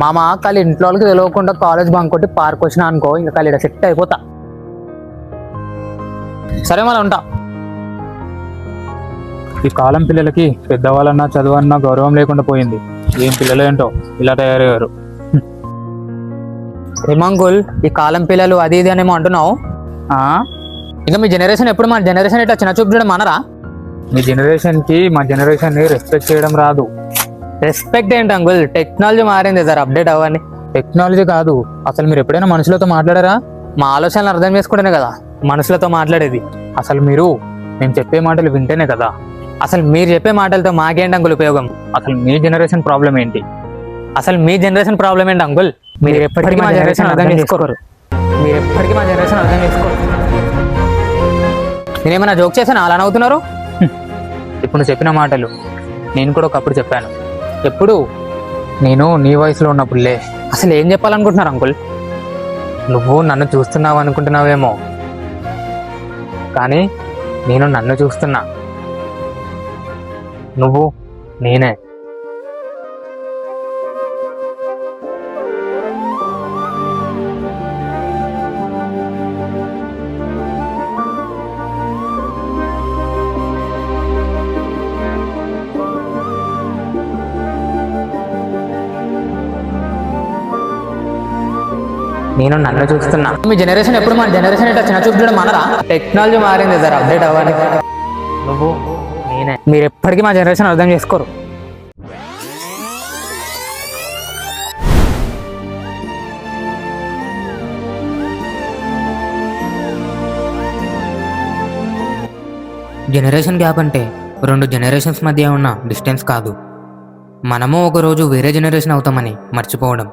మామ కాళ్ళు ఇంట్లో వాళ్ళకి తెలియకుండా కాలేజ్ బంక్ కొట్టి పార్క్ వచ్చినా అనుకో, ఇంకా కాళ్ళు ఇక్కడ సెట్ అయిపోతా. సరే మళ్ళీ ఉంటా. ఈ కాలం పిల్లలకి పెద్దవాళ్ళన్నా చదువన్నా గౌరవం లేకుండా పోయింది. ఏం పిల్లలు ఏంటో ఇలా తయారయ్యారు. ఏమంకుల్ ఈ కాలం పిల్లలు అది ఇది అనేమో అంటున్నావు. ఇంకా మీ జనరేషన్ ఎప్పుడు మా జనరేషన్ ఇట్లా చిన్న చూపు చూడడం అనరా? మీ జనరేషన్కి మా జనరేషన్ని రెస్పెక్ట్ చేయడం రాదు. రెస్పెక్ట్ ఏంటి అంకుల్, టెక్నాలజీ మారింది సార్, అప్డేట్ అవ్వండి. టెక్నాలజీ కాదు, అసలు మీరు ఎప్పుడైనా మనుషులతో మాట్లాడారా? మా ఆలోచనలు అర్థం చేసుకుంటేనే కదా మనుషులతో మాట్లాడేది. అసలు మీరు మేము చెప్పే మాటలు వింటేనే కదా. అసలు మీరు చెప్పే మాటలతో మాకేంటి అంకుల్ ఉపయోగం? అసలు మీ జనరేషన్ ప్రాబ్లం ఏంటి? అసలు మీ జనరేషన్ ప్రాబ్లం ఏంటి అంకుల్? మీరు ఎప్పటికీ మా జనరేషన్ అర్థం చేసుకోరు. మీరు ఎప్పటికీ మా జనరేషన్ అర్థం చేసుకోరు. నేనేమైనా జోక్ చేశాను అలా నవ్వుతున్నారు? ఇప్పుడు నువ్వు చెప్పిన మాటలు నేను కూడా ఒకప్పుడు చెప్పాను. ఎప్పుడు? నేను నీ వయసులో ఉన్నప్పుడులే. అసలు ఏం చెప్పాలనుకుంటున్నారు అంకుల్? నువ్వు నన్ను చూస్తున్నావు అనుకుంటున్నావేమో, కానీ నేను నన్ను చూస్తున్నా. నువ్వు నేనే. నేను నన్ను చూస్తున్నా. మీ జనరేషన్ ఎప్పుడు మా జనరేషన్ ఇట్లా చిన్న చూపు చూడడం అనరా? టెక్నాలజీ మారింది సార్, అప్డేట్ అవ్వాలి. నువ్వు నేనే. మీరు ఎప్పటికీ మా జనరేషన్ అర్థం చేసుకోరు. జనరేషన్ గ్యాప్ అంటే రెండు జనరేషన్స్ మధ్య ఉన్న డిస్టెన్స్ కాదు, మనము ఒకరోజు వేరే జనరేషన్ అవుతామని మర్చిపోవడం.